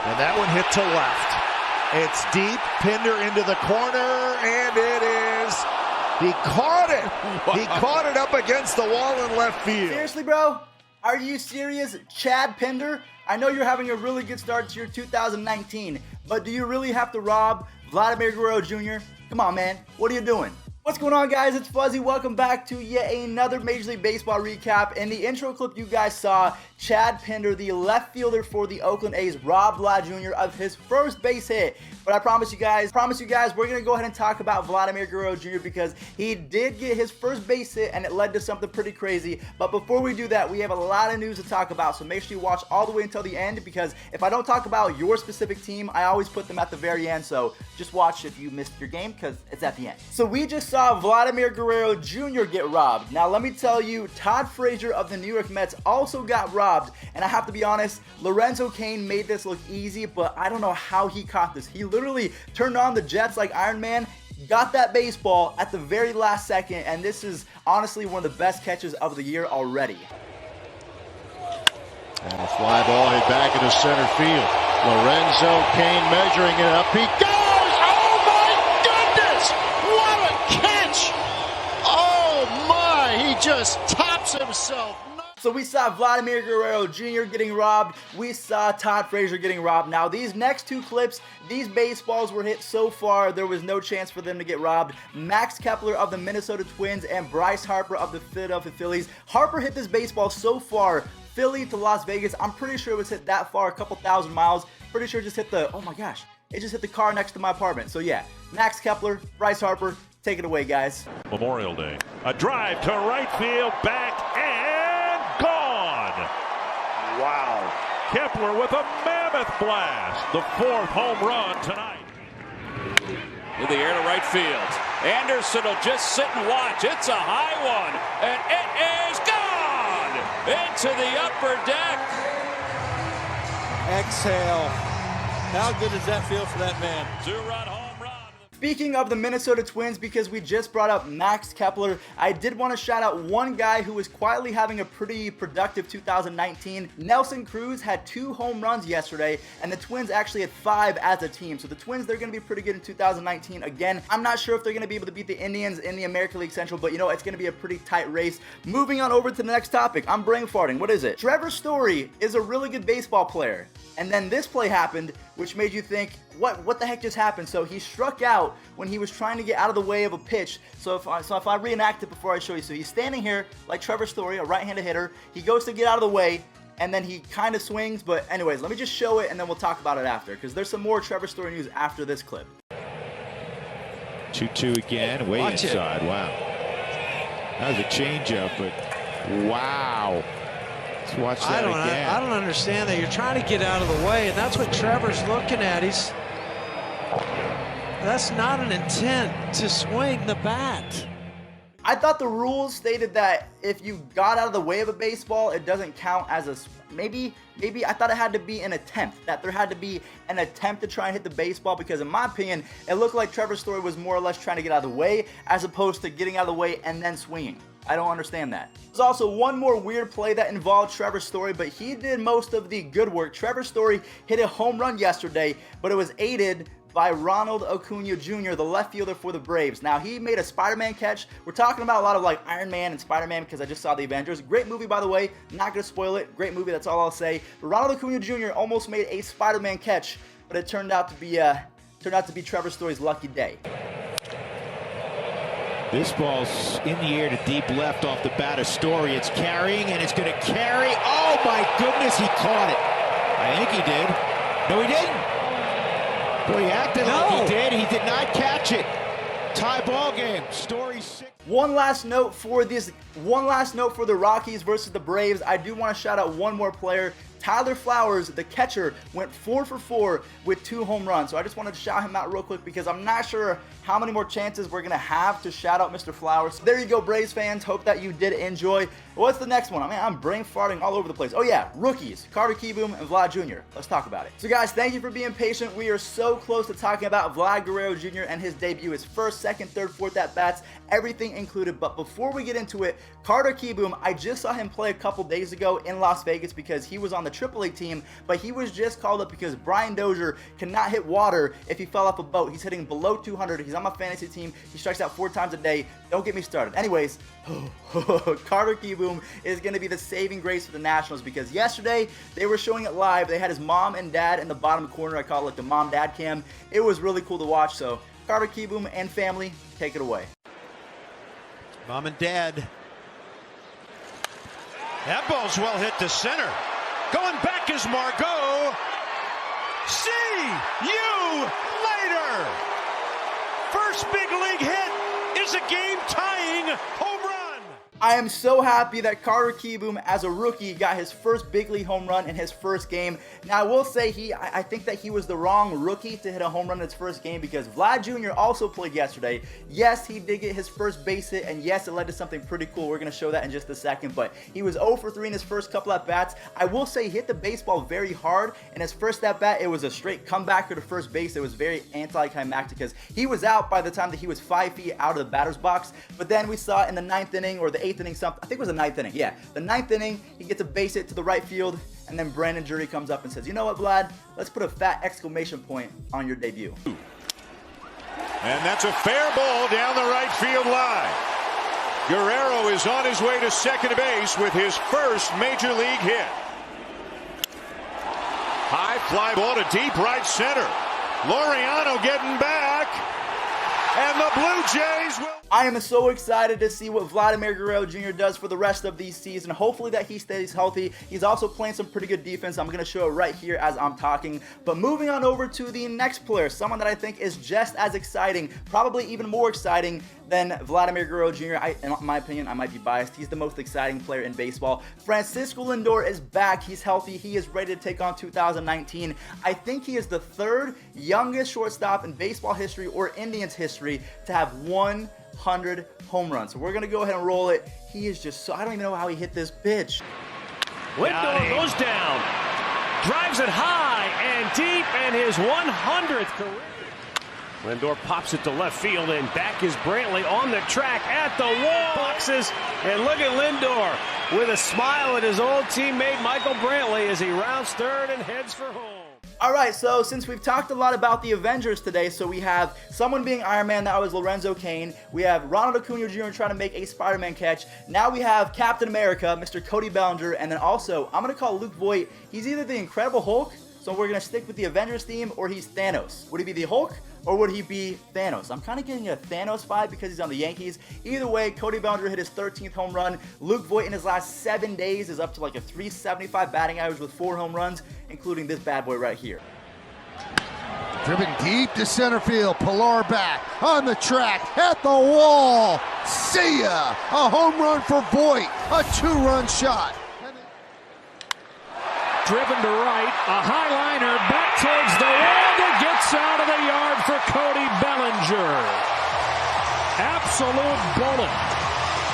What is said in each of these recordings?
And that one hit to left. It's deep, Pinder into the corner, and it is. He caught it. Wow. He caught it up against the wall in left field. Seriously, bro? Are you serious? Chad Pinder? I know you're having a really good start to your 2019, but do you really have to rob Vladimir Guerrero Jr.? Come on, man. What are you doing? What's going on, guys? It's Fuzzy. Welcome back to yet another Major League Baseball recap. In the intro clip you guys saw, Chad Pinder, the left fielder for the Oakland A's, robbed Vlad Jr. of his first base hit. But I promise you guys, we're going to go ahead and talk about Vladimir Guerrero Jr. because he did get his first base hit and it led to something pretty crazy. But before we do that, we have a lot of news to talk about. So make sure you watch all the way until the end, because if I don't talk about your specific team, I always put them at the very end. So just watch if you missed your game, because it's at the end. So we just saw Vladimir Guerrero Jr. get robbed. Now let me tell you, Todd Frazier of the New York Mets also got robbed. And I have to be honest, Lorenzo Cain made this look easy, but I don't know how he caught this. He literally turned on the jets like Iron Man, got that baseball at the very last second, and this is honestly one of the best catches of the year already. And a fly ball hit back into center field. Lorenzo Cain measuring it up. He goes! Oh my goodness! What a catch! Oh my! He just tops himself. So we saw Vladimir Guerrero Jr. getting robbed. We saw Todd Frazier getting robbed. Now these next two clips, these baseballs were hit so far, there was no chance for them to get robbed. Max Kepler of the Minnesota Twins and Bryce Harper of the Philadelphia Phillies. Harper hit this baseball so far, Philly to Las Vegas. I'm pretty sure it was hit that far, a couple thousand miles. Pretty sure it just hit the, oh my gosh, it just hit the car next to my apartment. So yeah, Max Kepler, Bryce Harper, take it away, guys. Memorial Day. A drive to right field, back, and gone. Wow. Kepler with a mammoth blast. The fourth home run tonight. In the air to right field. Anderson will just sit and watch. It's a high one, and it is gone into the upper deck. Exhale. How good does that feel for that man? Two-run home run. Speaking of the Minnesota Twins, because we just brought up Max Kepler, I did want to shout out one guy who was quietly having a pretty productive 2019. Nelson Cruz had 2 home runs yesterday, and the Twins actually had 5 as a team. So the Twins, they're going to be pretty good in 2019. Again, I'm not sure if they're going to be able to beat the Indians in the American League Central, but you know, it's going to be a pretty tight race. Moving on over to the next topic. I'm brain farting. What is it? Trevor Story is a really good baseball player. And then this play happened, which made you think, what the heck just happened? So he struck out when he was trying to get out of the way of a pitch. So if I reenact it before I show you. So he's standing here like Trevor Story, a right-handed hitter. He goes to get out of the way, and then he kind of swings. But anyways, let me just show it, and then we'll talk about it after, because there's some more Trevor Story news after this clip. 2-2 again, way Watch inside. it. Wow. That was a changeup, but wow. Let's watch that again. I don't understand that. You're trying to get out of the way, and that's what Trevor's looking at. That's not an intent to swing the bat. I thought the rules stated that if you got out of the way of a baseball, it doesn't count as a, maybe I thought it had to be an attempt, that there had to be an attempt to try and hit the baseball, because in my opinion, it looked like Trevor Story was more or less trying to get out of the way as opposed to getting out of the way and then swinging. I don't understand that. There's also one more weird play that involved Trevor Story, but he did most of the good work. Trevor Story hit a home run yesterday, but it was aided by Ronald Acuna Jr., the left fielder for the Braves. Now, he made a Spider-Man catch. We're talking about a lot of like Iron Man and Spider-Man because I just saw The Avengers. Great movie, by the way. Not going to spoil it. Great movie, that's all I'll say. But Ronald Acuna Jr. almost made a Spider-Man catch, but it turned out to be Trevor Story's lucky day. This ball's in the air to deep left off the bat of Story. It's carrying, and it's going to carry. Oh, my goodness, he caught it. I think he did. No, he didn't. Boy, he acted like he did. He did not catch it. Tie ball game. Story 6. One last note for the Rockies versus the Braves. I do want to shout out one more player. Tyler Flowers, the catcher, went 4 for 4 with 2 home runs. So I just wanted to shout him out real quick because I'm not sure how many more chances we're going to have to shout out Mr. Flowers. So there you go, Braves fans. Hope that you did enjoy. What's the next one? I mean, I'm brain farting all over the place. Oh yeah, rookies, Carter Kieboom and Vlad Jr. Let's talk about it. So guys, thank you for being patient. We are so close to talking about Vlad Guerrero Jr. and his debut, his first, second, third, fourth at-bats, everything included. But before we get into it, Carter Kieboom, I just saw him play a couple days ago in Las Vegas because he was on the AAA team, but he was just called up because Brian Dozier cannot hit water if he fell off a boat. He's hitting below 200. He's on my fantasy team. He strikes out 4 times a day. Don't get me started. Anyways, Carter Kieboom is going to be the saving grace for the Nationals because yesterday they were showing it live. They had his mom and dad in the bottom corner. I call it like the mom-dad cam. It was really cool to watch. So Carter Kieboom and family, take it away. Mom and Dad. That ball's well hit to center. Going back is Margot. See you later. First big league hit is a game-tying home run. I am so happy that Carter Kieboom, as a rookie, got his first big league home run in his first game. Now, I will say I think that he was the wrong rookie to hit a home run in his first game because Vlad Jr. also played yesterday. Yes, he did get his first base hit, and yes, it led to something pretty cool. We're going to show that in just a second, but he was 0 for 3 in his first couple at-bats. I will say he hit the baseball very hard. In his first at-bat, it was a straight comebacker to first base. It was very anticlimactic because he was out by the time that he was 5 feet out of the batter's box, but then we saw in the 9th inning or the 8th inning, I think it was the 9th inning. Yeah, the 9th inning, he gets a base hit to the right field, and then Brandon Drury comes up and says, "You know what, Vlad? Let's put a fat exclamation point on your debut." And that's a fair ball down the right field line. Guerrero is on his way to second base with his first major league hit. High fly ball to deep right center. Laureano getting back, and the Blue Jays will... I am so excited to see what Vladimir Guerrero Jr. does for the rest of the season. Hopefully that he stays healthy. He's also playing some pretty good defense. I'm going to show it right here as I'm talking. But moving on over to the next player, someone that I think is just as exciting, probably even more exciting than Vladimir Guerrero Jr. In my opinion, I might be biased. He's the most exciting player in baseball. Francisco Lindor is back. He's healthy. He is ready to take on 2019. I think he is the 3rd youngest shortstop in baseball history or Indians history to have 100 home runs. So we're going to go ahead and roll it. He is just so, I don't even know how he hit this pitch. Lindor goes down, drives it high and deep, and his 100th career. Lindor pops it to left field, and back is Brantley on the track at the wall boxes. And look at Lindor with a smile at his old teammate Michael Brantley as he rounds third and heads for home. Alright, so since we've talked a lot about the Avengers today, so we have someone being Iron Man, that was Lorenzo Cain. We have Ronald Acuna Jr. trying to make a Spider-Man catch. Now we have Captain America, Mr. Cody Bellinger, and then also, I'm going to call Luke Voigt. He's either the Incredible Hulk, so we're going to stick with the Avengers theme, or he's Thanos. Would he be the Hulk, or would he be Thanos? I'm kind of getting a Thanos vibe because he's on the Yankees. Either way, Cody Bellinger hit his 13th home run. Luke Voigt in his last 7 days is up to like a 375 batting average with 4 home runs, including this bad boy right here. Driven deep to center field. Pilar back on the track at the wall. See ya! A home run for Voigt. A 2-run shot. Driven to right, a high liner back towards the wall that gets out of the yard for Cody Bellinger. Absolute bullet.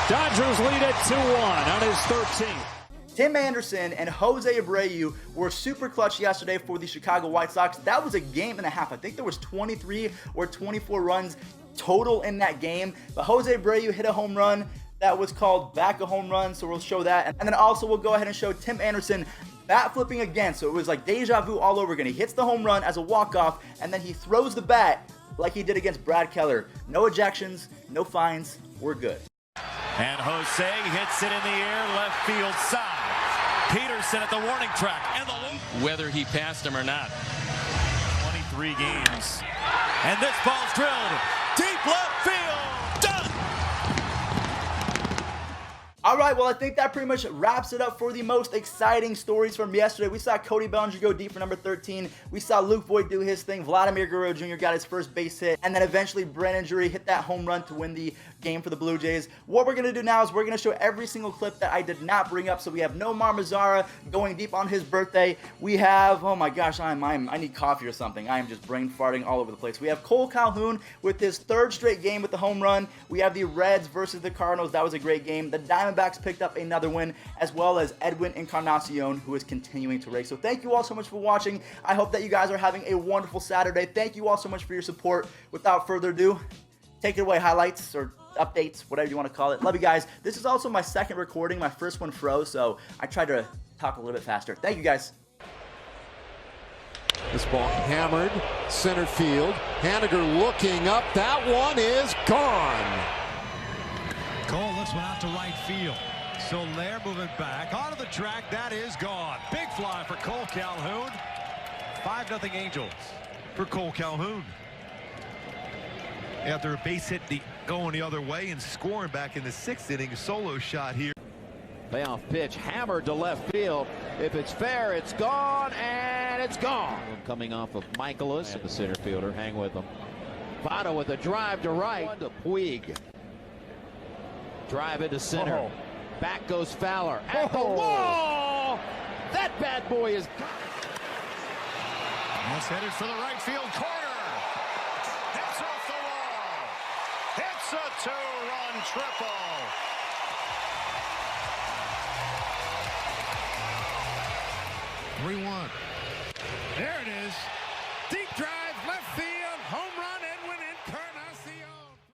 Dodgers lead at 2-1 on his 13th. Tim Anderson and Jose Abreu were super clutch yesterday for the Chicago White Sox. That was a game and a half. I think there was 23 or 24 runs total in that game. But Jose Abreu hit a home run that was called back a home run, so we'll show that. And then also we'll go ahead and show Tim Anderson bat flipping again. So it was like deja vu all over again. He hits the home run as a walk-off, and then he throws the bat like he did against Brad Keller. No ejections, no fines, we're good. And Jose hits it in the air, left field side. Peterson at the warning track. And whether he passed him or not. 23 games. And this ball's drilled. Deep left field. Done. All right, well, I think that pretty much wraps it up for the most exciting stories from yesterday. We saw Cody Bellinger go deep for number 13. We saw Luke Voigt do his thing. Vladimir Guerrero Jr. got his first base hit. And then eventually Brandon Drury hit that home run to win the game for the Blue Jays. What we're going to do now is we're going to show every single clip that I did not bring up. So we have Nomar Mazara going deep on his birthday. We have, oh my gosh, I need coffee or something. I am just brain farting all over the place. We have Cole Calhoun with his 3rd straight game with the home run. We have the Reds versus the Cardinals. That was a great game. The Diamondbacks picked up another win, as well as Edwin Encarnacion, who is continuing to rake. So thank you all so much for watching. I hope that you guys are having a wonderful Saturday. Thank you all so much for your support. Without further ado, take it away, highlights or updates, whatever you want to call it. Love you guys. This is also my 2nd recording. My first one froze, so I tried to talk a little bit faster. Thank you, guys. This ball hammered, center field. Haniger looking up. That one is gone. Cole looks one out to right field. Soler moving back onto the track. That is gone. Big fly for Cole Calhoun. 5-0 Angels for Cole Calhoun. After a base hit going the other way and scoring back in the 6th inning, solo shot here. Payoff pitch hammered to left field. If it's fair, it's gone, and it's gone. Coming off of Michaelis, the center fielder. Hang with him. Votto with a drive to right. To Puig. Drive into center. Back goes Fowler. At the wall! That bad boy is gone. That's headed for the right field corner. Hits off the wall. It's a 2-run triple. There it is. Deep drive.